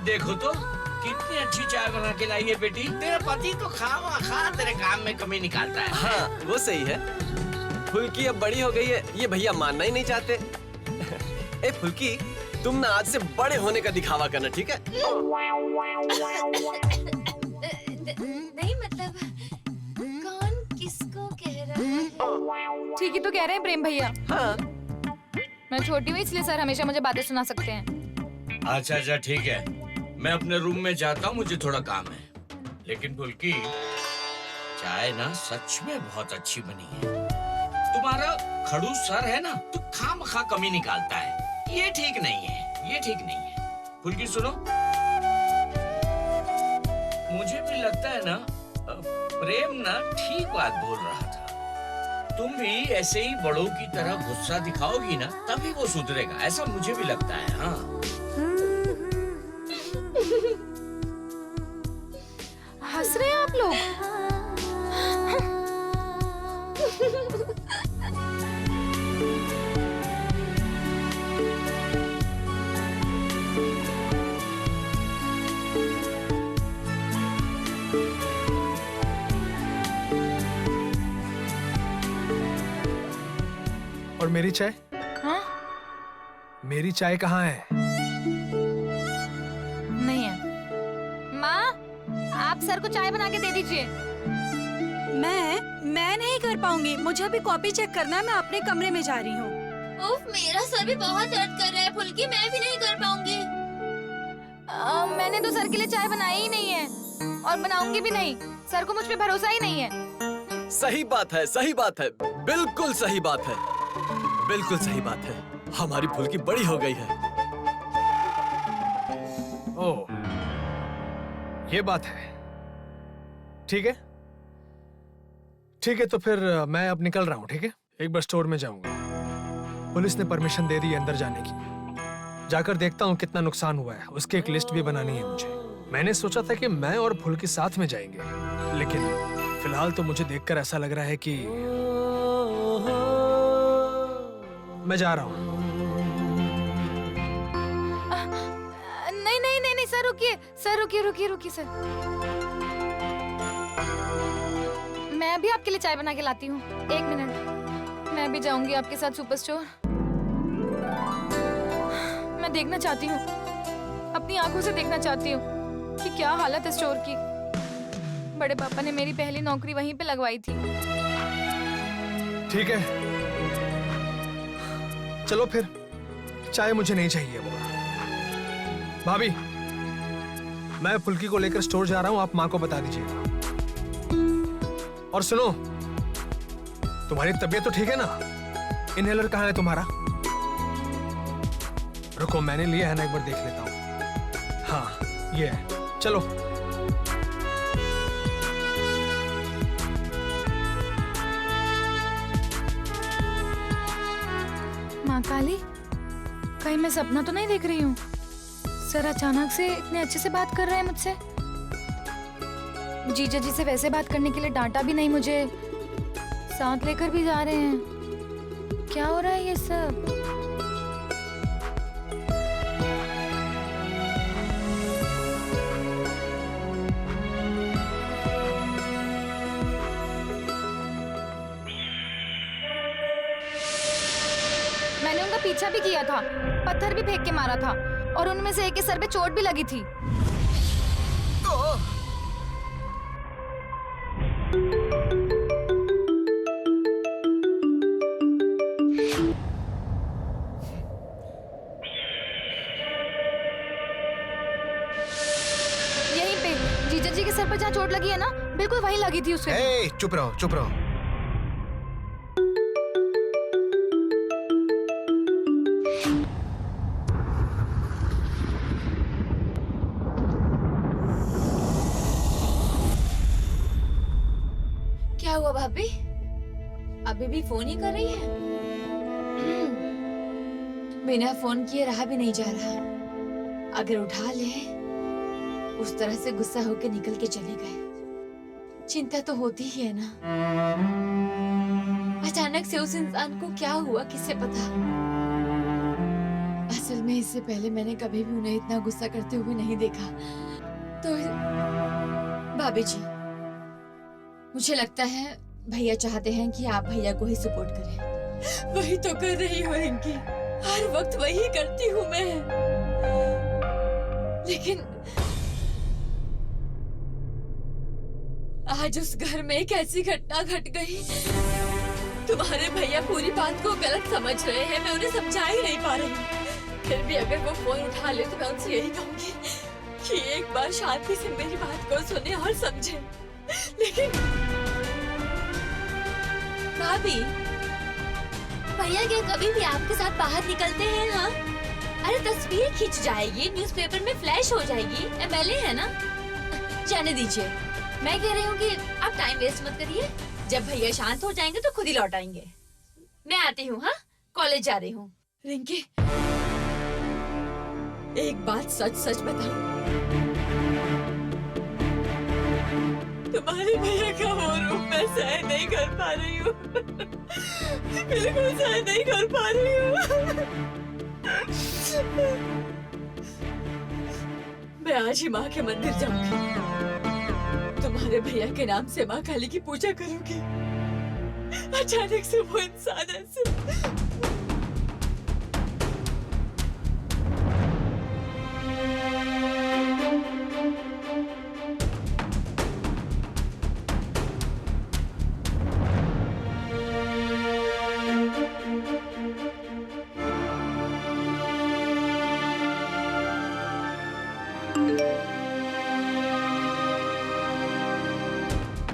देखो तो कितनी अच्छी चाय बना के लाई है बेटी। तेरा पति तो खा तेरे काम में कमी निकालता है। हाँ वो सही है। फुल्की अब बड़ी हो गई है, ये भैया मानना ही नहीं चाहते। ए फुल्की, तुम ना आज से बड़े होने का दिखावा करना, ठीक है? नहीं मतलब कौन किसको कह रहा है? ठीक ही तो कह रहे हैं प्रेम भैया। हाँ। मैं छोटी हूँ इसलिए सर हमेशा मुझे बातें सुना सकते हैं। अच्छा ठीक है, मैं अपने रूम में जाता हूँ, मुझे थोड़ा काम है। लेकिन फुल्की, चाय ना सच में बहुत अच्छी बनी है। तुम्हारा खड़ूस सर है ना, तो खामखा कमी निकालता है। ये ठीक नहीं है, ये ठीक नहीं है। फुल्की सुनो, मुझे भी लगता है ना प्रेम ना ठीक बात बोल रहा था। तुम भी ऐसे ही बड़ों की तरह गुस्सा दिखाओगी ना, तभी वो सुधरेगा, ऐसा मुझे भी लगता है। हाँ हंस रहे हैं आप लोग? और मेरी चाय? हाँ? मेरी चाय कहाँ है? नहीं है। माँ, आप सर को चाय बना के दे दीजिए। मैं नहीं कर पाऊंगी, मुझे अभी कॉपी चेक करना है, मैं अपने कमरे में जा रही हूँ। उफ, मेरा सर भी बहुत दर्द कर रहा है फुल्की, मैं भी नहीं कर पाऊंगी। मैंने तो सर के लिए चाय बनाई ही नहीं है और बनाऊंगी भी नहीं। सर को मुझ पे भरोसा ही नहीं है। सही बात है, सही बात है, बिल्कुल सही बात है, बिल्कुल सही बात है। हमारी फुल्की बड़ी हो गई है। ओह, ये बात है। ठीक है, ठीक है, तो फिर मैं अब निकल रहा हूँ। ठीक है, एक बार स्टोर में जाऊंगा। पुलिस ने परमिशन दे दी है अंदर जाने की। जाकर देखता हूँ कितना नुकसान हुआ है, उसकी एक लिस्ट भी बनानी है मुझे। मैंने सोचा था कि मैं और फुल्की साथ में जाएंगे, लेकिन फिलहाल तो मुझे देखकर ऐसा लग रहा है कि मैं जा रहा हूँ। नहीं नहीं नहीं नहीं, सर रुकिए, सर रुकिए रुकिए रुकिए सर। मैं अभी आपके लिए चाय बना के लाती हूँ, 1 मिनट। मैं भी जाऊंगी आपके साथ सुपर स्टोर। मैं देखना चाहती हूँ, अपनी आंखों से देखना चाहती हूँ कि क्या हालत है स्टोर की। बड़े पापा ने मेरी पहली नौकरी वहीं पे लगवाई थी। ठीक है, चलो फिर। चाय मुझे नहीं चाहिए वो। भाभी, मैं फुल्की को लेकर स्टोर जा रहा हूँ, आप माँ को बता दीजिएगा। और सुनो, तुम्हारी तबीयत तो ठीक है ना? इनहेलर कहाँ है तुम्हारा? रुको, मैंने लिया है ना, एक बार देख लेता हूँ। हाँ, ये है। चलो। माँ काली, कहीं मैं सपना तो नहीं देख रही हूँ? सर अचानक से इतने अच्छे से बात कर रहे हैं मुझसे। जीजा जी से वैसे बात करने के लिए डांटा भी नहीं मुझे, साथ लेकर भी जा रहे हैं। क्या हो रहा है ये सब? मैंने उनका पीछा भी किया था, पत्थर भी फेंक के मारा था और उनमें से एक के सर पे चोट भी लगी थी। यहीं पे जीजा जी के सर पर जहाँ चोट लगी है ना, बिल्कुल वहीं लगी थी उसके। ए, चुप रहो, चुप रहो। क्या हुआ भाभी, अभी भी फोन ही कर रही है? बिना फोन किए रहा भी नहीं जा रहा। अगर उठा ले, उस तरह से गुस्सा होकर निकल के चले गए, चिंता तो होती ही है ना। अचानक से उस इंसान को क्या हुआ, किसे पता। असल में इससे पहले मैंने कभी भी उन्हें इतना गुस्सा करते हुए नहीं देखा। तो भाभी जी, मुझे लगता है भैया चाहते हैं कि आप भैया को ही सपोर्ट करें। वही तो कर रही हो रिंकी, हर वक्त वही करती हूँ मैं। लेकिन आज उस घर में एक ऐसी घटना घट गई। तुम्हारे भैया पूरी बात को गलत समझ रहे हैं, मैं उन्हें समझा ही नहीं पा रही हूँ। फिर भी अगर वो फोन उठा ले तो मैं उनसे यही कहूंगी कि एक बार शांति से मेरी बात को सुने और समझे। लेकिन भाभी, भैया क्या कभी भी आपके साथ बाहर निकलते हैं? हाँ, अरे तस्वीर खिंच जाएगी, न्यूज़पेपर में फ्लैश हो जाएगी, एमएलए है ना। जाने दीजिए, मैं कह रही हूँ कि आप टाइम वेस्ट मत करिए। जब भैया शांत हो जाएंगे तो खुद ही लौट आएंगे। मैं आती हूँ, हाँ, कॉलेज जा रही हूँ। रिंकी, एक बात सच सच बताओ, तुम्हारे भैया का वो रूप मैं सहन नहीं कर पा रही हूँ। बिल्कुल सहन नहीं कर पा रही हूँ। मैं आज ही माँ के मंदिर जाऊंगी, तुम्हारे भैया के नाम से माँ काली की पूजा करूंगी। अचानक से वो इंसान ऐसे।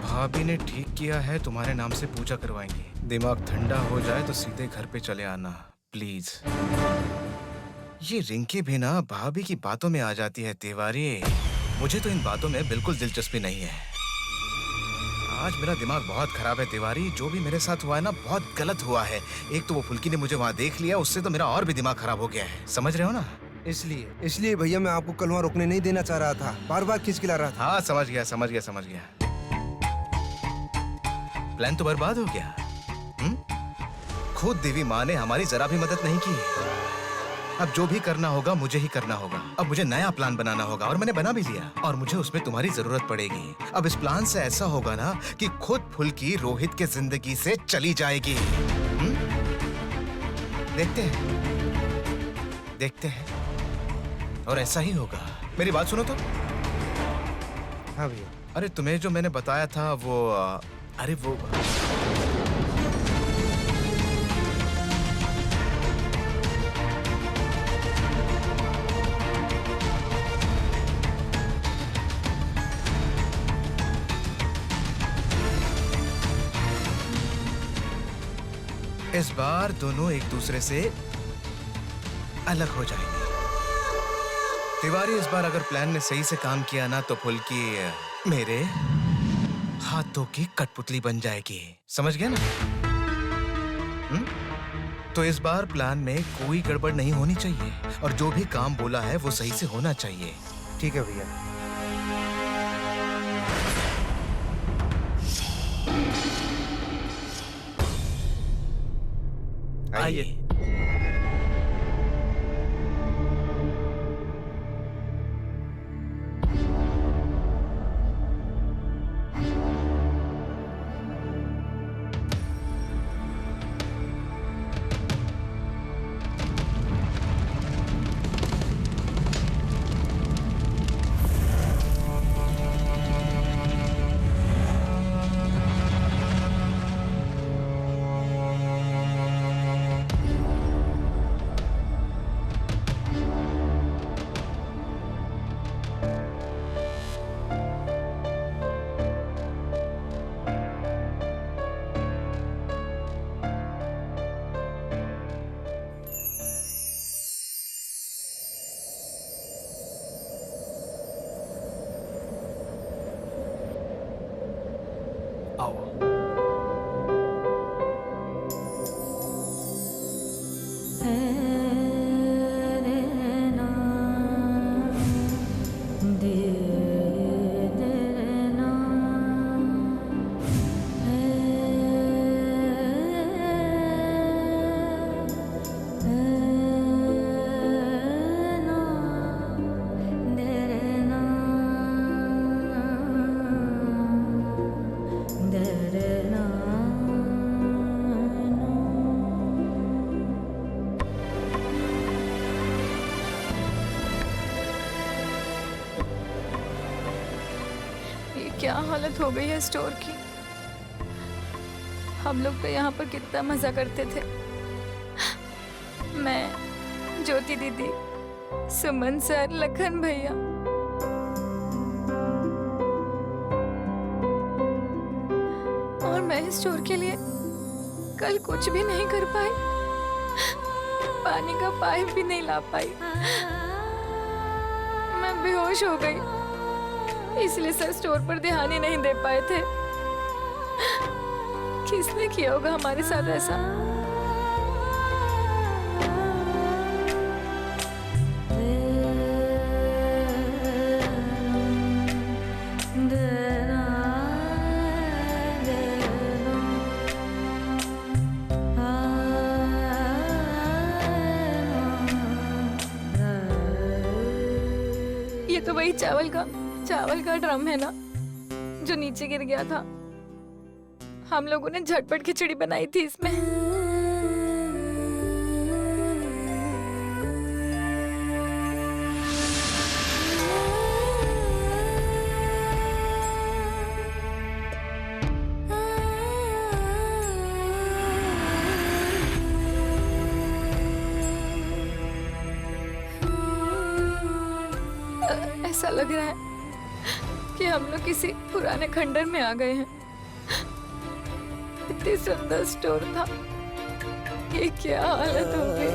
भाभी ने ठीक किया है, तुम्हारे नाम से पूजा करवाएंगे। दिमाग ठंडा हो जाए तो सीधे घर पे चले आना प्लीज। ये रिंकी भी ना भाभी की बातों में आ जाती है तिवारी। मुझे तो इन बातों में बिल्कुल दिलचस्पी नहीं है। आज मेरा दिमाग बहुत खराब है तिवारी। जो भी मेरे साथ हुआ है ना, बहुत गलत हुआ है। एक तो वो फुल्की ने मुझे वहाँ देख लिया, उससे तो मेरा और भी दिमाग खराब हो गया है। समझ रहे हो ना? इसलिए भैया मैं आपको कल वहाँ रुकने नहीं देना चाह रहा था, बार बार खिचखिला रहा था। हाँ समझ गया। प्लान तो बर्बाद हो गया। खुद देवी माँ ने हमारी जरा भी मदद नहीं की। अब जो भी करना होगा मुझे ही करना होगा। अब मुझे नया प्लान बनाना होगा और मैंने बना भी लिया, और मुझे उसमें तुम्हारी जरूरत पड़ेगी। अब इस प्लान से ऐसा होगा ना कि खुद फुल्की रोहित के जिंदगी से चली जाएगी। देखते हैं और ऐसा ही होगा। मेरी बात सुनो तो। हाँ भैया। अरे तुम्हें जो मैंने बताया था वो अरे वो इस बार दोनों एक दूसरे से अलग हो जाएंगे। तिवारी, इस बार अगर प्लान ने सही से काम किया ना तो फुल्की मेरे हाथों की कठपुतली बन जाएगी। समझ गया ना? तो इस बार प्लान में कोई गड़बड़ नहीं होनी चाहिए, और जो भी काम बोला है वो सही से होना चाहिए। ठीक है भैया। आइए। क्या हालत हो गई है स्टोर की। हम लोग तो यहाँ पर कितना मजा करते थे। मैं, ज्योति दीदी, सुमन सर, लखन भैया। और मैं इस स्टोर के लिए कल कुछ भी नहीं कर पाई, पानी का पाइप भी नहीं ला पाई। मैं बेहोश हो गई, इसलिए सर स्टोर पर ध्यान ही नहीं दे पाए थे। किसने किया होगा हमारे साथ ऐसा? ये तो वही चावल का ड्रम है ना, जो नीचे गिर गया था। हम लोगों ने झटपट खिचड़ी बनाई थी इसमें। ऐसा लग रहा है कि हम लोग किसी पुराने खंडर में आ गए हैं। इतनी सुंदर स्टोर था, ये क्या हालत हो गई।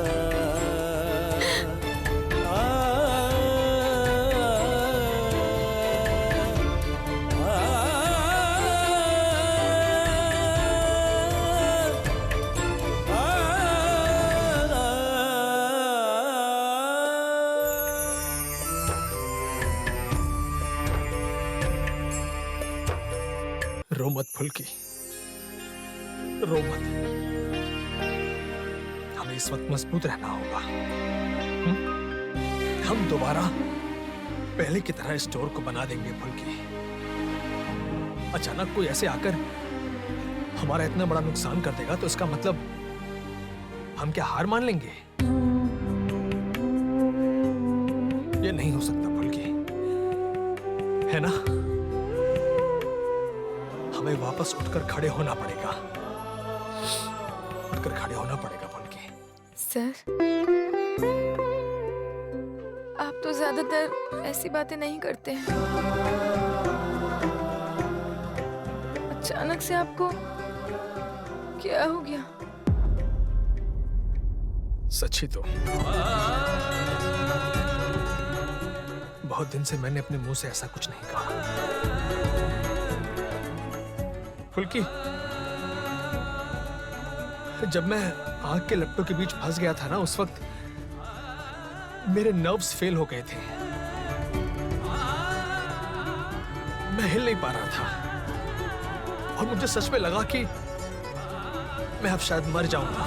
रो मत फुल्की, रो मत। हमें इस वक्त मजबूत रहना होगा। हम दोबारा पहले की तरह स्टोर को बना देंगे फुल्की। अचानक कोई ऐसे आकर हमारा इतना बड़ा नुकसान कर देगा तो इसका मतलब हम क्या हार मान लेंगे? ये नहीं हो सकता फुल्की, है ना? हमें वापस उठकर खड़े होना पड़ेगा, उठकर खड़े होना पड़ेगा फुल्की। सर, आप तो ज्यादातर ऐसी बातें नहीं करते हैं। अचानक से आपको क्या हो गया? सच ही तो बहुत दिन से मैंने अपने मुंह से ऐसा कुछ नहीं कहा। फुल्की, जब मैं आग के लपटों के बीच फंस गया था ना, उस वक्त मेरे नर्व्स फेल हो गए थे। मैं हिल नहीं पा रहा था और मुझे सच में लगा कि मैं अब शायद मर जाऊंगा।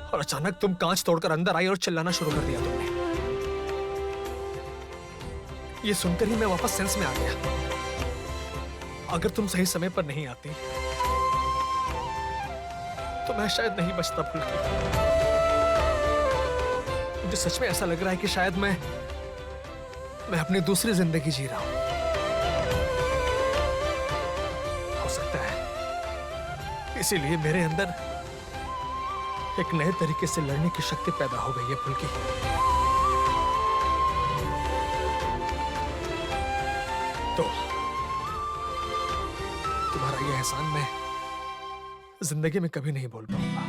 और अचानक तुम कांच तोड़कर अंदर आई और चिल्लाना शुरू कर दिया तुमने। ये सुनकर ही मैं वापस सेंस में आ गया। अगर तुम सही समय पर नहीं आती तो मैं शायद नहीं बचता फुल्की। मुझे सच में ऐसा लग रहा है कि शायद मैं अपनी दूसरी जिंदगी जी रहा हूं। हो सकता है इसीलिए मेरे अंदर एक नए तरीके से लड़ने की शक्ति पैदा हो गई है फुल्की। तो तुम्हारा ये एहसान मैं जिंदगी में कभी नहीं भूल पाऊंगा।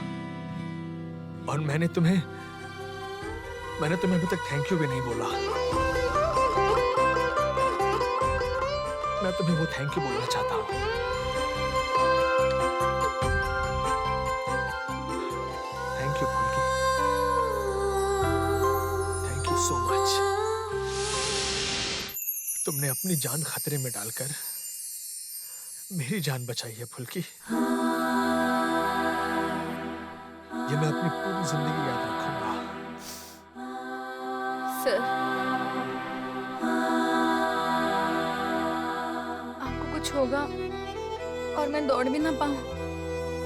और मैंने तुम्हें अभी तक थैंक यू भी नहीं बोला। मैं तुम्हें वो थैंक यू बोलना चाहता हूं। थैंक यू फुल्की, थैंक यू सो मच। तुमने अपनी जान खतरे में डालकर मेरी जान बचाई है फुल्की। ये मैं अपनी पूरी जिंदगी याद रखूंगा। सर, आपको कुछ होगा और मैं दौड़ भी ना पाऊं,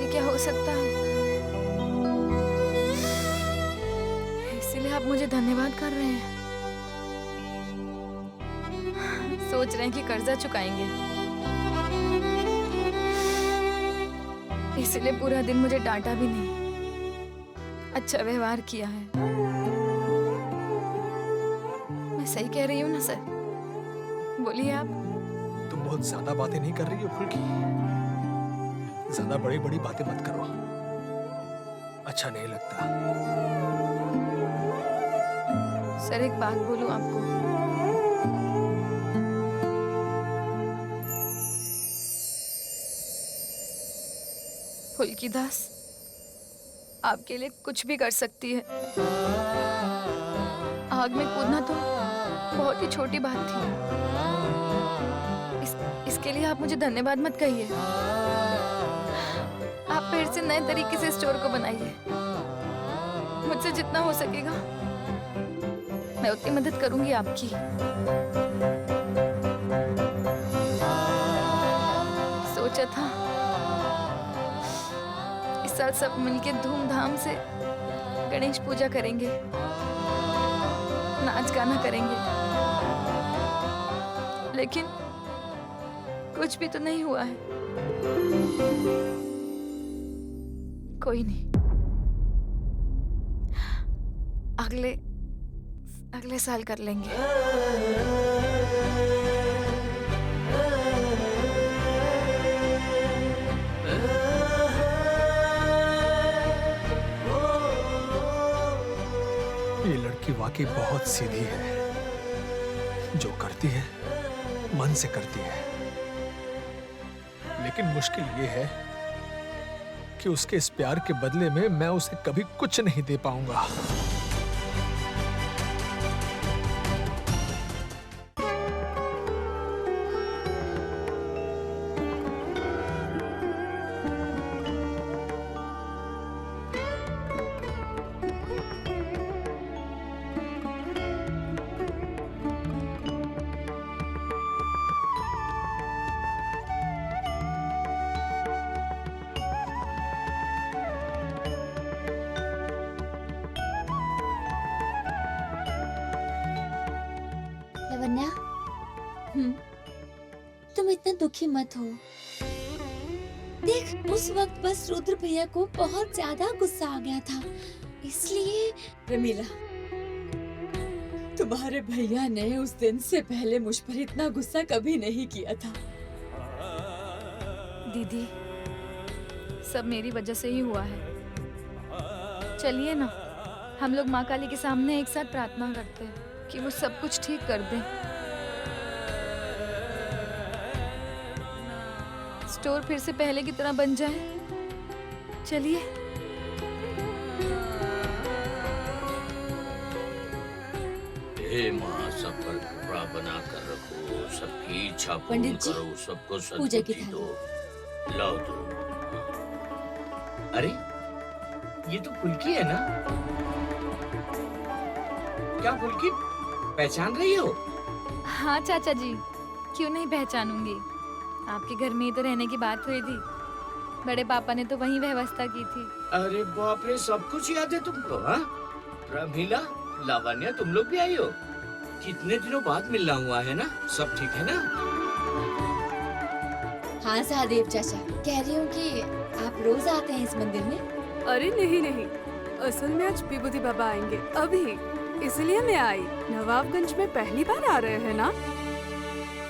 ये क्या हो सकता है? इसीलिए आप मुझे धन्यवाद कर रहे हैं। सोच रहे हैं कि कर्जा चुकाएंगे, इसलिए पूरा दिन मुझे डांटा भी नहीं, अच्छा व्यवहार किया है। मैं सही कह रही हूँ ना सर? बोलिए आप। तुम बहुत ज्यादा बातें नहीं कर रही हो फुल्की? ज्यादा बड़ी बड़ी बातें मत करो, अच्छा नहीं लगता। सर एक बात बोलूं आपको, फुल्की दास आपके लिए कुछ भी कर सकती है। आग में कूदना तो बहुत ही छोटी बात थी। इसके लिए आप मुझे धन्यवाद मत कहिए। आप फिर से नए तरीके से स्टोर को बनाइए। मुझसे जितना हो सकेगा मैं उतनी मदद करूंगी आपकी। सोचा था इस साल सब मिलके धूमधाम से गणेश पूजा करेंगे, नाच गाना करेंगे, लेकिन कुछ भी तो नहीं हुआ है। कोई नहीं, अगले साल कर लेंगे। ये लड़की वाकई बहुत सीधी है, जो करती है मन से करती है। लेकिन मुश्किल ये है कि उसके इस प्यार के बदले में मैं उसे कभी कुछ नहीं दे पाऊंगा। लवन्या, तुम इतना दुखी मत हो। देख, उस वक्त बस रुद्र भैया को बहुत ज्यादा गुस्सा आ गया था, इसलिए। रमीला, तुम्हारे भैया ने उस दिन से पहले मुझ पर इतना गुस्सा कभी नहीं किया था। दीदी, सब मेरी वजह से ही हुआ है। चलिए ना, हम लोग माँ काली के सामने एक साथ प्रार्थना करते हैं कि वो सब कुछ ठीक कर दे। स्टोर फिर से पहले की तरह बन जाए। चलिए। हे माँ, सब पर कृपा बना कर रखो, सबकी इच्छा पूर्ण पंडित जी, करो, सबको पूजा की सद्बुद्धि दो। लाओ दो। अरे, ये तो फुल्की है ना? क्या फुल्की पहचान रही हो? हाँ चाचा जी, क्यों नहीं पहचानूंगी। आपके घर में ही तो रहने की बात हुई थी, बड़े पापा ने तो वही व्यवस्था की थी। अरे बाप रे, सब कुछ याद है तुमको? हाँ, रमीला, लावण्या, तुम लोग भी आई हो? कितने दिनों बाद मिलना हुआ है ना? सब ठीक है ना? हाँ सहदेव चाचा, कह रही हूँ कि आप रोज आते हैं इस मंदिर में? अरे नहीं नहीं, असल में आज विभूति बाबा आएंगे अभी, इसलिए मैं आई। नवाबगंज में पहली बार आ रहे हैं ना?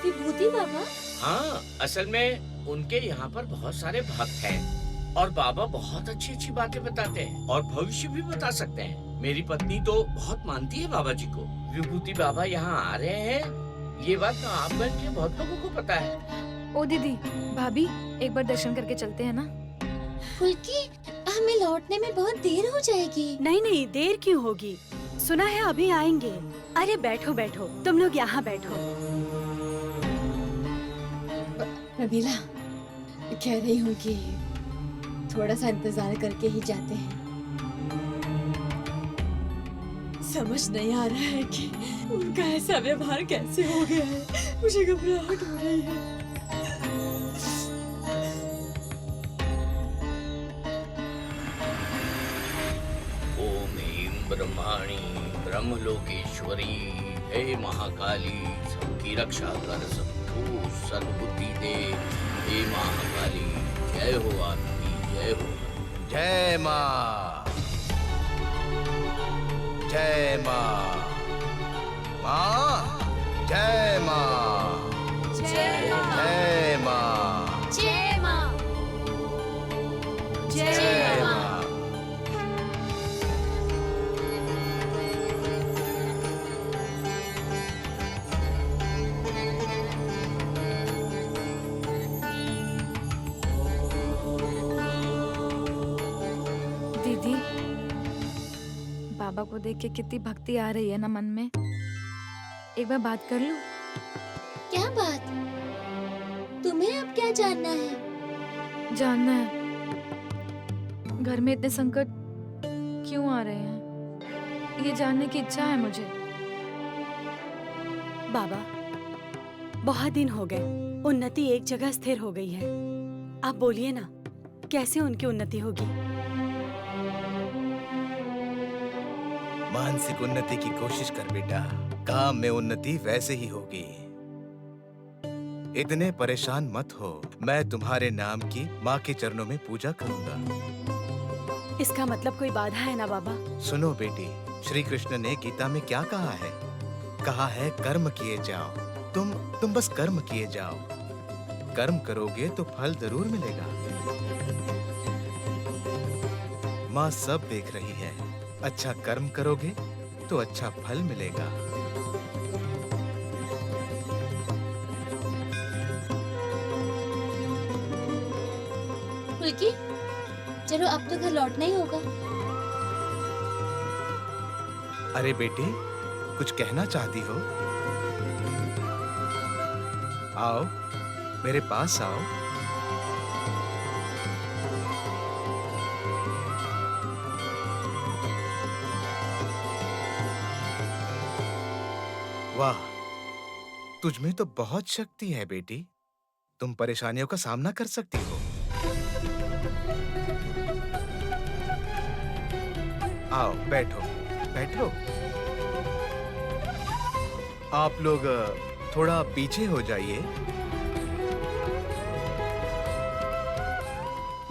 विभूति बाबा? हाँ, असल में उनके यहाँ पर बहुत सारे भक्त हैं और बाबा बहुत अच्छी अच्छी बातें बताते हैं और भविष्य भी बता सकते हैं। मेरी पत्नी तो बहुत मानती है बाबा जी को। विभूति बाबा यहाँ आ रहे हैं, ये बात नवाबगंज के बहुत लोगों को पता है। ओ दीदी, भाभी, एक बार दर्शन करके चलते हैं ना? फुल्की, हमें लौटने में बहुत देर हो जाएगी। नहीं नहीं, देर क्यों होगी? सुना है अभी आएंगे। अरे बैठो बैठो, तुम लोग यहाँ बैठो। रमीला, कह रही हूँ कि थोड़ा सा इंतजार करके ही जाते हैं। समझ नहीं आ रहा है कि उनका ऐसा व्यवहार कैसे हो गया है। मुझे घबराहट हो रही है। ओम ह्रीं ब्रह्माणी ब्रह्मलोकेश्वरी हे महाकाली की रक्षा कर सबको सद्बुद्धि दे। हे महाकाली, जय हो आपकी, जय हो। जय माँ, जय माँ, माँ, जय माँ, जय माँ, जय माँ, जय माँ, जय जय माँ। माँ। दीदी, बाबा को देख के कितनी भक्ति आ रही है ना मन में। एक बार बात कर लूं? क्या बात? तुम्हें अब क्या जानना है? जानना है घर में इतने संकट क्यों आ रहे हैं, ये जानने की इच्छा है मुझे। बाबा, बहुत दिन हो गए, उन्नति एक जगह स्थिर हो गई है। आप बोलिए ना, कैसे उनकी उन्नति होगी? मानसिक उन्नति की कोशिश कर बेटा, काम में उन्नति वैसे ही होगी। इतने परेशान मत हो, मैं तुम्हारे नाम की माँ के चरणों में पूजा करूंगा। इसका मतलब कोई बाधा है ना बाबा? सुनो बेटी, श्री कृष्ण ने गीता में क्या कहा है? कहा है कर्म किए जाओ। तुम बस कर्म किए जाओ। कर्म करोगे तो फल जरूर मिलेगा। माँ सब देख रही है। अच्छा कर्म करोगे तो अच्छा फल मिलेगा। फुल्की, चलो अब तो घर लौटना ही होगा। अरे बेटी, कुछ कहना चाहती हो? आओ, मेरे पास आओ। वाह, तुझमें तो बहुत शक्ति है बेटी। तुम परेशानियों का सामना कर सकती हो। आओ, बैठो, बैठो। आप लोग थोड़ा पीछे हो जाइए।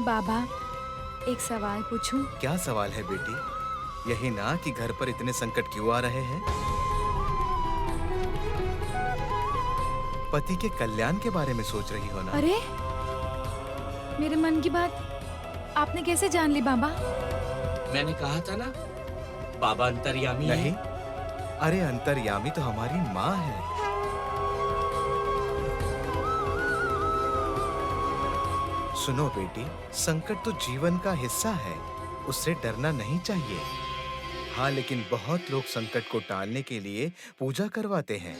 बाबा, एक सवाल पूछूं? क्या सवाल है बेटी? यही ना कि घर पर इतने संकट क्यों आ रहे हैं? पति के कल्याण के बारे में सोच रही हो ना? अरे, मेरे मन की बात आपने कैसे जान ली बाबा? मैंने कहा था ना, बाबा अंतर्यामी नहीं, है। अरे अंतर्यामी तो हमारी माँ है। सुनो बेटी, संकट तो जीवन का हिस्सा है, उससे डरना नहीं चाहिए। हाँ, लेकिन बहुत लोग संकट को टालने के लिए पूजा करवाते हैं।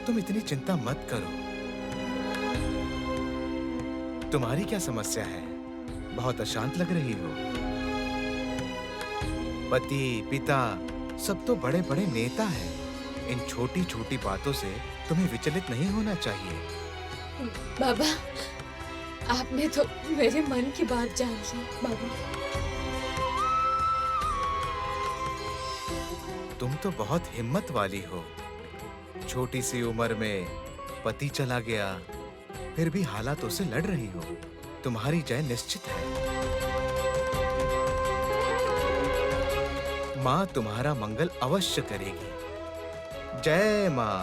तुम इतनी चिंता मत करो। तुम्हारी क्या समस्या है? बहुत अशांत लग रही हो। पति, पिता सब तो बड़े बड़े नेता हैं। इन छोटी छोटी बातों से तुम्हें विचलित नहीं होना चाहिए। बाबा, आपने तो मेरे मन की बात जान ली बाबा। तुम तो बहुत हिम्मत वाली हो। छोटी सी उम्र में पति चला गया, फिर भी हालातों से लड़ रही हो। तुम्हारी जय निश्चित है। माँ तुम्हारा मंगल अवश्य करेगी। जय माँ,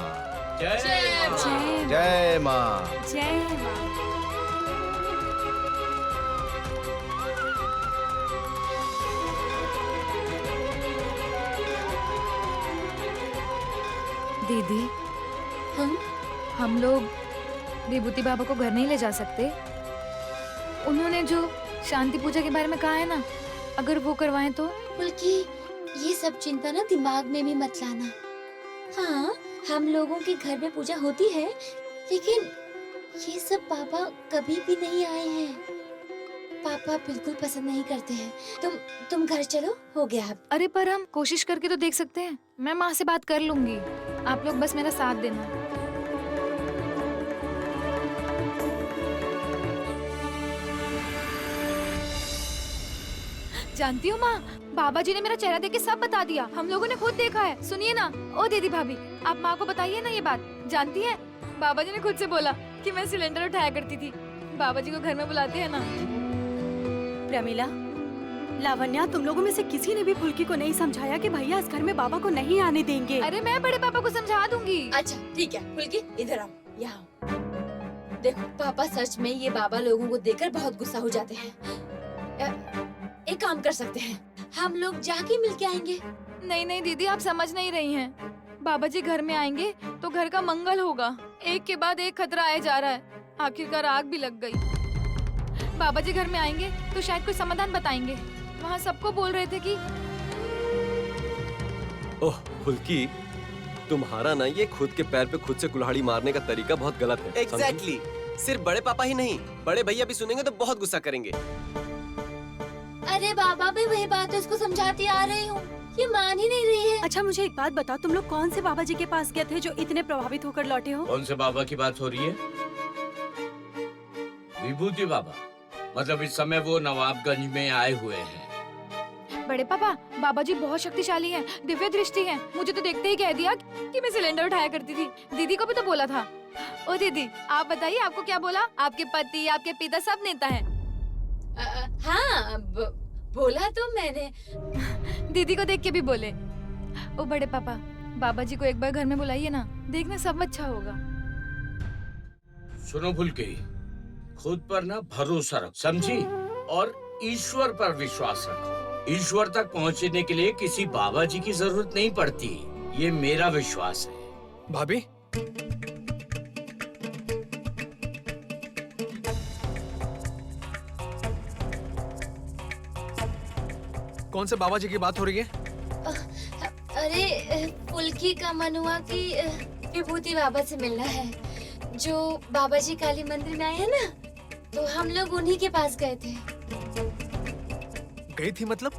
जय माँ। जय माँ। जय माँ। दीदी, हम लोग विभूति बाबा को घर नहीं ले जा सकते? उन्होंने जो शांति पूजा के बारे में कहा है ना, अगर वो करवाएं तो? फुल्की, ये सब चिंता ना दिमाग में भी मत लाना। हाँ, हम लोगों के घर में पूजा होती है, लेकिन ये सब पापा कभी भी नहीं आए हैं। पापा बिल्कुल पसंद नहीं करते हैं। तुम घर चलो, हो गया अब। अरे पर हम कोशिश करके तो देख सकते हैं। मैं माँ से बात कर लूंगी, आप लोग बस मेरा साथ देना। जानती हो माँ, बाबा जी ने मेरा चेहरा देख के सब बता दिया। हम लोगों ने खुद देखा है। सुनिए ना, ओ दीदी भाभी, आप माँ को बताइए ना ये बात। जानती है, बाबा जी ने खुद से बोला कि मैं सिलेंडर उठाया करती थी। बाबा जी को घर में बुलाते हैं ना। प्रमिला, लावण्या, तुम लोगों में से किसी ने भी फुल्की को नहीं समझाया कि भैया इस घर में बाबा को नहीं आने देंगे। अरे मैं बड़े पापा को समझा दूंगी। अच्छा ठीक है फुल्की, इधर आओ यहाँ। देखो पापा सच में ये बाबा लोगों को देखकर बहुत गुस्सा हो जाते हैं। एक काम कर सकते हैं, हम लोग जाके मिल के आएंगे। नहीं नहीं दीदी, आप समझ नहीं रही हैं। बाबा जी घर में आएंगे तो घर का मंगल होगा। एक के बाद एक खतरा आया जा रहा है। आखिरकार आग भी लग गई। बाबा जी घर में आएंगे तो शायद कोई समाधान बताएंगे। वहाँ सबको बोल रहे थे कि ओह फुल्की, तुम्हारा ना ये खुद के पैर पे खुद से कुल्हाड़ी मारने का तरीका बहुत गलत है। एग्जैक्टली। सिर्फ बड़े पापा ही नहीं, बड़े भैया भी सुनेंगे तो बहुत गुस्सा करेंगे। अरे बाबा भी वही बात उसको समझाती आ रही हूँ, ये मान ही नहीं रही है। अच्छा मुझे एक बात बताओ, तुम लोग कौन से बाबा जी के पास गए थे जो इतने प्रभावित होकर लौटे हो? कौन से बाबा की बात हो रही है? विभूति बाबा, मतलब इस समय वो नवाबगंज में आए हुए हैं। बड़े पापा, बाबा जी बहुत शक्तिशाली हैं, दिव्य दृष्टि हैं। मुझे तो देखते ही कह दिया कि मैं सिलेंडर उठाया करती थी। दीदी को भी तो बोला था। ओ दीदी, आप बताइए आपको क्या बोला? आपके पति, आपके पिता सब नेता हैं। हाँ बोला तो मैंने। दीदी को देख के भी बोले। ओ बड़े पापा, बाबा जी को एक बार घर में बुलाइए ना, देखना सब अच्छा होगा। सुनो फुल्की, खुद पर ना भरोसा रख, समझी? और ईश्वर पर विश्वास रखो। ईश्वर तक पहुंचने के लिए किसी बाबा जी की जरूरत नहीं पड़ती, ये मेरा विश्वास है। भाभी, कौन से बाबा जी की बात हो रही है? अरे फुल्की का मन हुआ कि विभूति बाबा से मिलना है, जो बाबा जी काली मंदिर में आए हैं ना, तो हम लोग उन्हीं के पास गए थे। गई थी मतलब?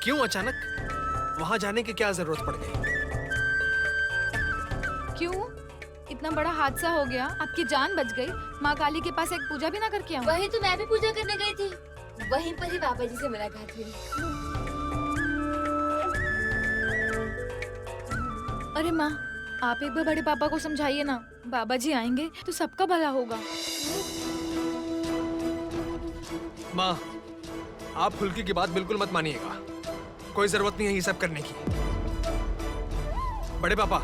क्यों अचानक वहां जाने की क्या जरूरत पड़ गई? क्यों? इतना बड़ा हादसा हो गया, आपकी जान बच गई, माँ काली के पास एक पूजा भी ना करके आऊं? वही तो मैं भी पूजा करने गई थी, वहीं पर ही बाबा जी से मुलाकात हुई। अरे माँ, आप एक बार बड़े पापा को समझाइए ना, बाबा जी आएंगे तो सबका भला होगा। माँ, आप फुल्की की बात बिल्कुल मत मानिएगा। कोई जरूरत नहीं है ये सब करने की। बड़े पापा,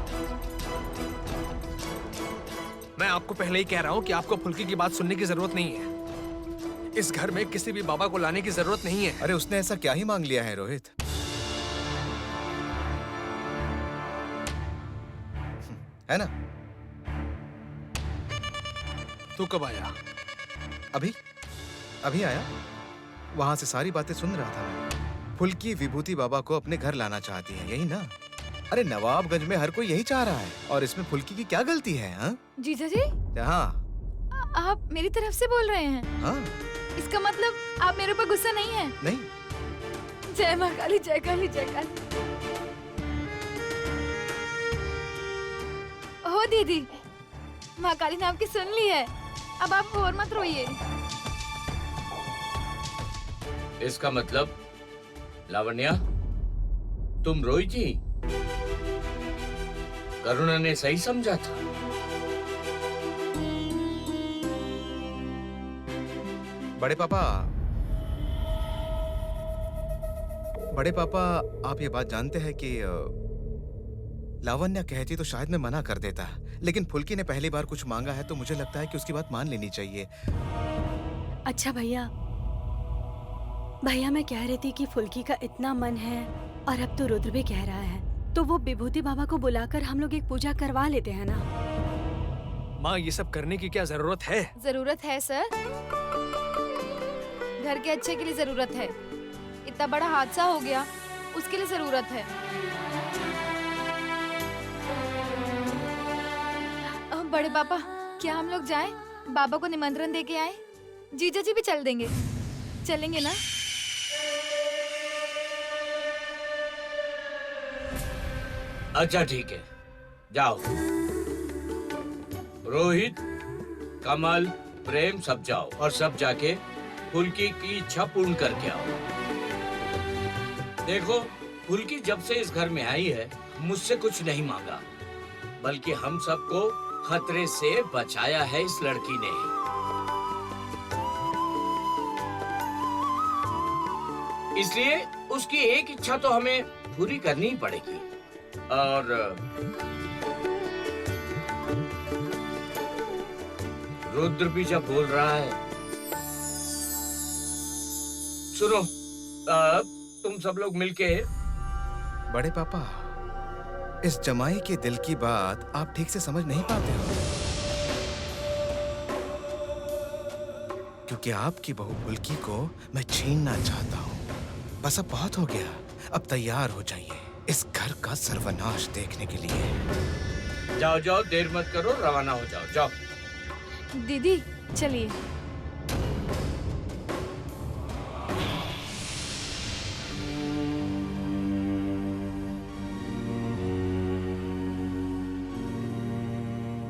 मैं आपको पहले ही कह रहा हूं कि आपको फुल्की की बात सुनने की जरूरत नहीं है। इस घर में किसी भी बाबा को लाने की जरूरत नहीं है। अरे उसने ऐसा क्या ही मांग लिया है रोहित? है ना? तू कब आया? अभी अभी आया। वहां से सारी बातें सुन रहा था मैं। फुल्की विभूति बाबा को अपने घर लाना चाहती है, यही ना? अरे नवाबगंज में हर कोई यही चाह रहा है, और इसमें फुल्की की क्या गलती है? हाँ जीजा जी, हाँ आप मेरी तरफ से बोल रहे हैं? हाँ। इसका मतलब आप मेरे ऊपर गुस्सा नहीं है? नहीं। जय माँ काली, जय काली, जय काली। ओ दीदी, माँ काली ने आपकी सुन ली है, अब आप और मत रोइए। इसका मतलब लावण्या, तुम रोई थी? करुणा ने सही समझा था। बड़े पापा, आप ये बात जानते हैं कि लावण्या कहती तो शायद मैं मना कर देता, लेकिन फुल्की ने पहली बार कुछ मांगा है तो मुझे लगता है कि उसकी बात मान लेनी चाहिए। अच्छा भैया, मैं कह रही थी कि फुल्की का इतना मन है, और अब तो रुद्र भी कह रहा है, तो वो विभूति बाबा को बुलाकर हम लोग एक पूजा करवा लेते हैं ना? माँ, ये सब करने की क्या जरूरत है? जरूरत है सर, घर के अच्छे के लिए जरूरत है। इतना बड़ा हादसा हो गया, उसके लिए जरूरत है। बड़े पापा, क्या हम लोग जाएं? बाबा को निमंत्रण दे के आए? जीजा जी भी चल देंगे, चलेंगे ना? अच्छा ठीक है, जाओ। रोहित, कमल, प्रेम सब जाओ, और सब जाके फुल्की की इच्छा पूर्ण करके आओ। देखो, फुल्की जब से इस घर में आई है मुझसे कुछ नहीं मांगा, बल्कि हम सबको खतरे से बचाया है इस लड़की ने। इसलिए उसकी एक इच्छा तो हमें पूरी करनी ही पड़ेगी। और रुद्र भी जब बोल रहा है, सुनो, तुम सब लोग मिलके। बड़े पापा, इस जमाई के दिल की बात आप ठीक से समझ नहीं पाते हो, क्योंकि आपकी बहू फुल्की को मैं छीनना चाहता हूँ। बस अब बहुत हो गया, अब तैयार हो जाइए इस घर का सर्वनाश देखने के लिए। जाओ जाओ, देर मत करो, रवाना हो जाओ। जाओ दीदी चलिए।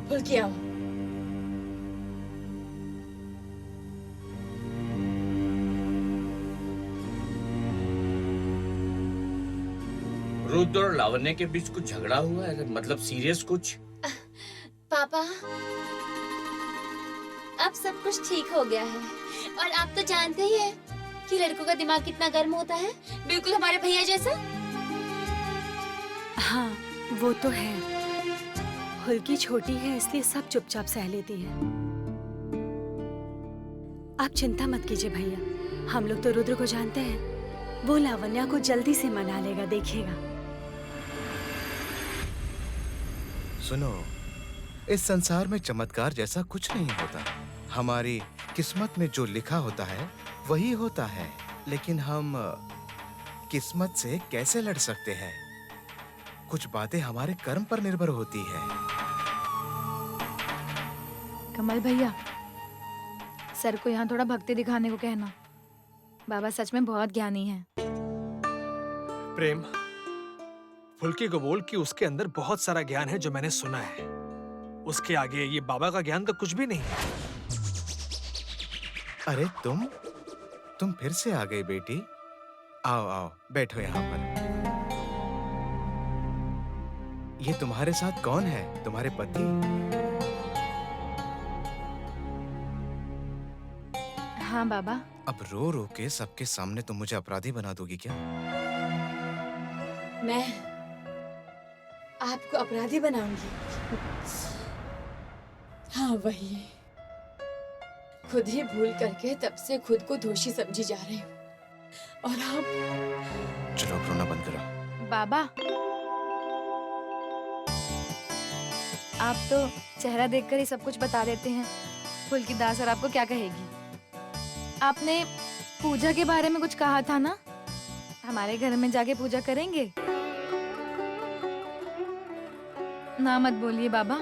फुल्की आओ। रुद्र और लावण्य के बीच कुछ झगड़ा हुआ है? मतलब सीरियस कुछ? पापा, अब सब कुछ ठीक हो गया है। और आप तो जानते ही हैं कि लड़कों का दिमाग कितना गर्म होता है, बिल्कुल हमारे भैया जैसा। हाँ, वो तो है। फुल्की छोटी है इसलिए सब चुपचाप सह लेती है। आप चिंता मत कीजिए भैया, हम लोग तो रुद्र को जानते हैं, वो लावण्या को जल्दी से मना लेगा, देखिएगा। सुनो, इस संसार में चमत्कार जैसा कुछ नहीं होता। हमारी किस्मत में जो लिखा होता है वही होता है, लेकिन हम किस्मत से कैसे लड़ सकते हैं? कुछ बातें हमारे कर्म पर निर्भर होती है। कमल भैया, सर को यहाँ थोड़ा भक्ति दिखाने को कहना। बाबा सच में बहुत ज्ञानी है। प्रेम, फुल्की को बोल कि उसके अंदर बहुत सारा ज्ञान है जो मैंने सुना है। उसके आगे ये बाबा का ज्ञान तो कुछ भी नहीं है। अरे तुम फिर से आ गई बेटी। आओ आओ, बैठो यहाँ पर। ये तुम्हारे साथ कौन है? तुम्हारे पति? हाँ बाबा। अब रो रो के सबके सामने तुम मुझे अपराधी बना दोगी क्या? मैं आपको अपराधी बनाऊंगी? हाँ वही, खुद ही भूल करके तब से खुद को दोषी समझी जा रही हूँ। और आप? चलो अब रोना बंद करो। बाबा, आप तो चेहरा देखकर ही सब कुछ बता देते हैं। फुल्की दास और आपको क्या कहेगी? आपने पूजा के बारे में कुछ कहा था ना? हमारे घर में जाके पूजा करेंगे? ना मत बोलिए बाबा,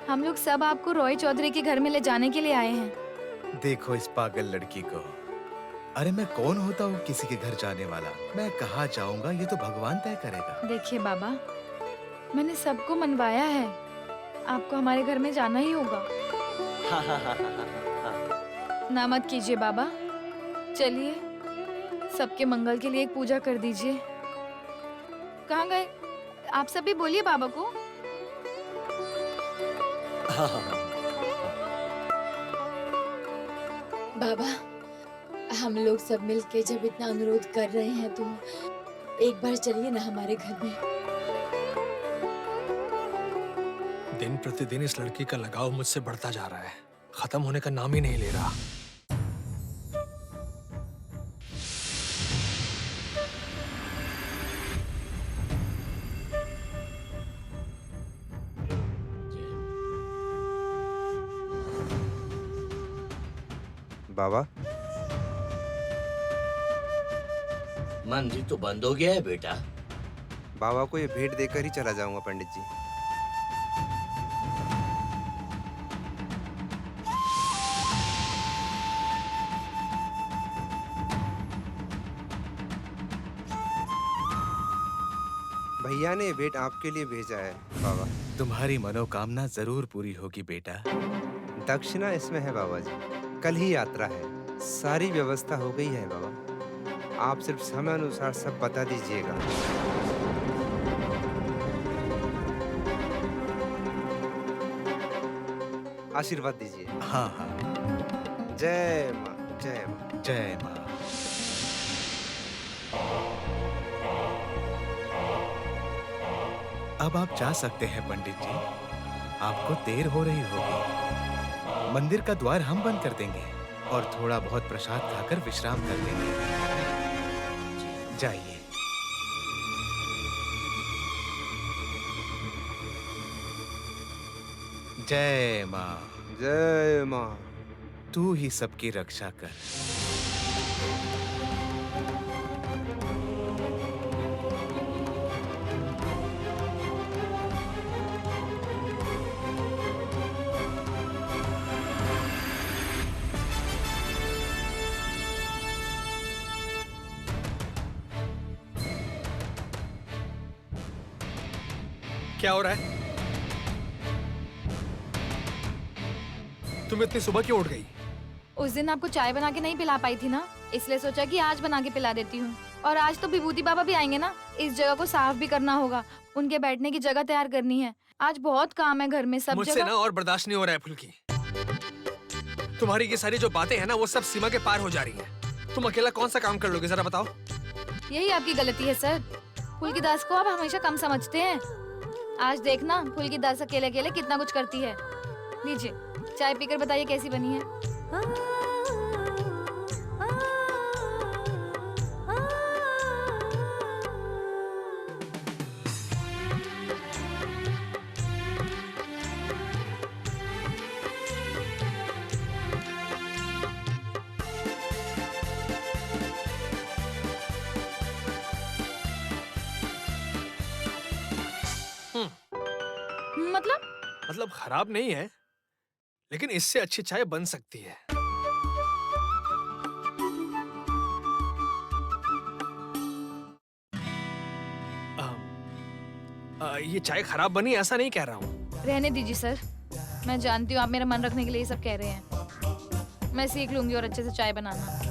हम लोग सब आपको रॉय चौधरी के घर में ले जाने के लिए आए हैं। देखो इस पागल लड़की को। अरे मैं कौन होता हूँ किसी के घर जाने वाला? मैं कहाँ जाऊंगा ये तो भगवान तय करेगा। देखिए बाबा, मैंने सबको मनवाया है, आपको हमारे घर में जाना ही होगा। ना मत कीजिए बाबा, चलिए सबके मंगल के लिए एक पूजा कर दीजिए। कहाँ गए आप? सभी बोलिए बाबा को। बाबा, हम लोग सब मिलके जब इतना अनुरोध कर रहे हैं तो एक बार चलिए ना हमारे घर में। दिन प्रतिदिन इस लड़की का लगाव मुझसे बढ़ता जा रहा है, खत्म होने का नाम ही नहीं ले रहा। बाबा, मंदिर तो बंद हो गया है बेटा। बाबा को ये भेंट देकर ही चला जाऊंगा पंडित जी। भैया ने ये भेंट आपके लिए भेजा है बाबा। तुम्हारी मनोकामना जरूर पूरी होगी बेटा। दक्षिणा इसमें है बाबा जी, कल ही यात्रा है, सारी व्यवस्था हो गई है बाबा। आप सिर्फ समय अनुसार सब बता दीजिएगा। आशीर्वाद दीजिए। हाँ हाँ। जय माँ, जय माँ। जय माँ। अब आप जा सकते हैं पंडित जी। आपको देर हो रही होगी। मंदिर का द्वार हम बंद कर देंगे और थोड़ा बहुत प्रसाद खाकर विश्राम कर लेंगे। जाइए। जय माँ। जय माँ। तू ही सबकी रक्षा कर। क्या हो रहा है? तुम इतनी सुबह क्यों उठ गई? उस दिन आपको चाय बना के नहीं पिला पाई थी ना, इसलिए सोचा कि आज बना के पिला देती हूँ। और आज तो विभूति बाबा भी आएंगे ना, इस जगह को साफ भी करना होगा, उनके बैठने की जगह तैयार करनी है। आज बहुत काम है घर में, सब मुझसे जगह। ना और बर्दाश्त नहीं हो रहा है फुल्की। तुम्हारी ये सारी जो बातें हैं ना, वो सब सीमा के पार हो जा रही हैं। तुम अकेला कौन सा काम कर लोगे, जरा बताओ। यही आपकी गलती है सर। फुल्की दास को आप हमेशा कम समझते हैं। आज देखना फुल्की दास अकेले अकेले कितना कुछ करती है। लीजिए चाय पीकर बताइए कैसी बनी है। मतलब खराब नहीं है, लेकिन इससे अच्छी चाय बन सकती है। ये चाय खराब बनी ऐसा नहीं कह रहा हूँ। रहने दीजिए सर, मैं जानती हूँ आप मेरा मन रखने के लिए ये सब कह रहे हैं। मैं सीख लूंगी और अच्छे से चाय बनाना।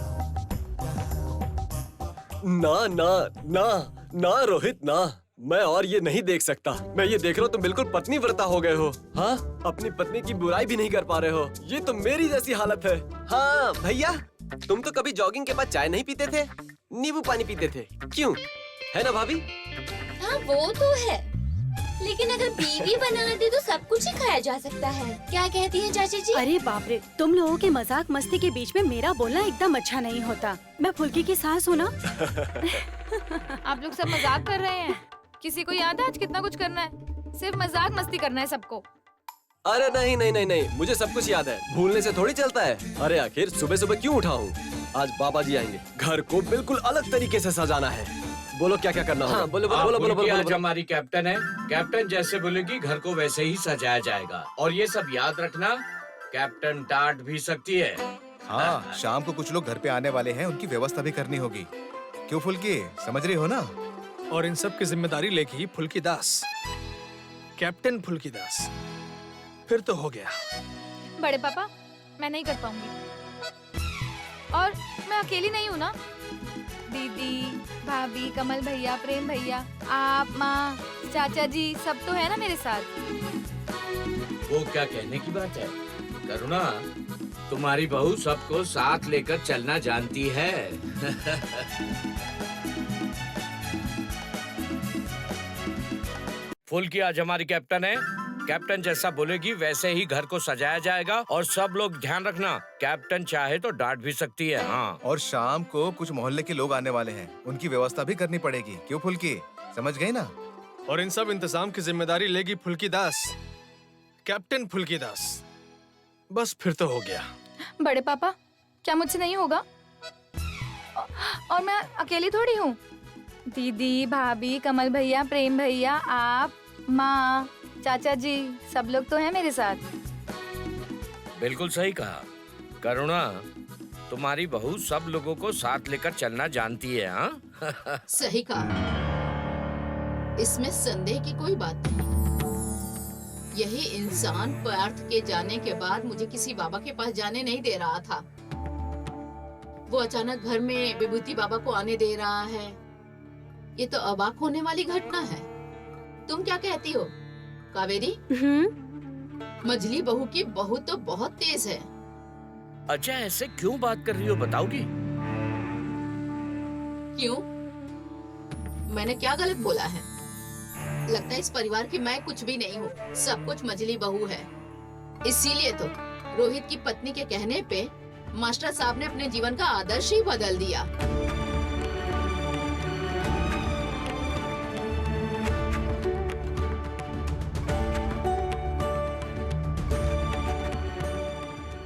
ना ना ना ना रोहित ना, मैं और ये नहीं देख सकता। मैं ये देख रहा हूँ तुम बिल्कुल पत्नी व्रता हो गए हो। हाँ, अपनी पत्नी की बुराई भी नहीं कर पा रहे हो। ये तो मेरी जैसी हालत है। हाँ भैया, तुम तो कभी जॉगिंग के बाद चाय नहीं पीते थे, नींबू पानी पीते थे, क्यों? है ना भाभी? हाँ वो तो है, लेकिन अगर बीवी बना दे तो सब कुछ ही खाया जा सकता है। क्या कहती हैं चाची जी? अरे बाप रे, तुम लोगों के मजाक मस्ती के बीच में मेरा बोलना एकदम अच्छा नहीं होता। मैं फुल्की की सास हूँ ना। आप लोग सब मजाक कर रहे हैं। किसी को याद है आज कितना कुछ करना है? सिर्फ मजाक मस्ती करना है सबको। अरे नहीं नहीं नहीं नहीं, मुझे सब कुछ याद है, भूलने से थोड़ी चलता है। अरे आखिर सुबह सुबह क्यों उठा हूँ? आज बाबा जी आएंगे, घर को बिल्कुल अलग तरीके से सजाना है। बोलो क्या क्या करना होगा? हाँ, बोलो बोलो बोलो बोलो बोलो, आज बोलो। हमारी कैप्टन है, कैप्टन जैसे बोलेगी घर को वैसे ही सजाया जाएगा। और ये सब याद रखना, कैप्टन डांट भी सकती है। हाँ, शाम को कुछ लोग घर पे आने वाले हैं, उनकी व्यवस्था भी करनी होगी। क्यों फुल्की, समझ रही हो ना? और इन सब की जिम्मेदारी लेगी फुल्की दास, कैप्टन फुल्की दास। फिर तो हो गया। बड़े पापा, मैं नहीं कर पाऊंगी। और मैं अकेली नहीं हूँ ना, दीदी, भाभी, कमल भैया, प्रेम भैया, आप, माँ, चाचा जी, सब तो है ना मेरे साथ। वो क्या कहने की बात है करुणा, तुम्हारी बहू सबको साथ लेकर चलना जानती है। फुल्की आज हमारी कैप्टन है, कैप्टन जैसा बोलेगी वैसे ही घर को सजाया जाएगा। और सब लोग ध्यान रखना, कैप्टन चाहे तो डांट भी सकती है। हाँ, और शाम को कुछ मोहल्ले के लोग आने वाले हैं, उनकी व्यवस्था भी करनी पड़ेगी। क्यों फुल्की, समझ गई ना? और इन सब इंतजाम की जिम्मेदारी लेगी फुल्की दास, कैप्टन फुल्की दास। बस फिर तो हो गया। बड़े पापा, क्या मुझसे नहीं होगा? और मैं अकेली थोड़ी हूँ। दीदी, भाभी, कमल भैया, प्रेम भैया, आप, माँ, चाचा जी, सब लोग तो हैं मेरे साथ। बिल्कुल सही कहा करुणा, तुम्हारी बहू सब लोगों को साथ लेकर चलना जानती है। हाँ? सही कहा, इसमें संदेह की कोई बात नहीं। यही इंसान पार्थ के जाने के बाद मुझे किसी बाबा के पास जाने नहीं दे रहा था। वो अचानक घर में विभूति बाबा को आने दे रहा है। ये तो अवाक होने वाली घटना है। तुम क्या कहती हो कावेरी? मजली बहू की बहू तो बहुत तेज है। अच्छा ऐसे क्यों बात कर रही हो, बताओगी? क्यों? मैंने क्या गलत बोला है? लगता है इस परिवार की मैं कुछ भी नहीं हूँ, सब कुछ मजली बहू है। इसीलिए तो रोहित की पत्नी के कहने पे मास्टर साहब ने अपने जीवन का आदर्श ही बदल दिया।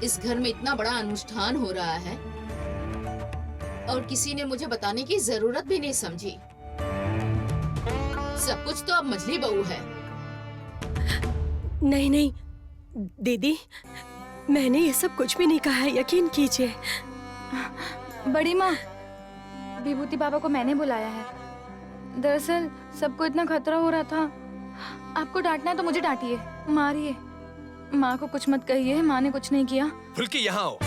इस घर में इतना बड़ा अनुष्ठान हो रहा है और किसी ने मुझे बताने की जरूरत भी नहीं समझी। सब कुछ तो अब मजली बहू है। नहीं नहीं दीदी, मैंने ये सब कुछ भी नहीं कहा है, यकीन कीजिए। बड़ी माँ, विभूति बाबा को मैंने बुलाया है। दरअसल सबको इतना खतरा हो रहा था। आपको डांटना है तो मुझे डांटिए, मारिए। माँ को कुछ मत कहिए, माँ ने कुछ नहीं किया। फुल्की यहाँ आओ।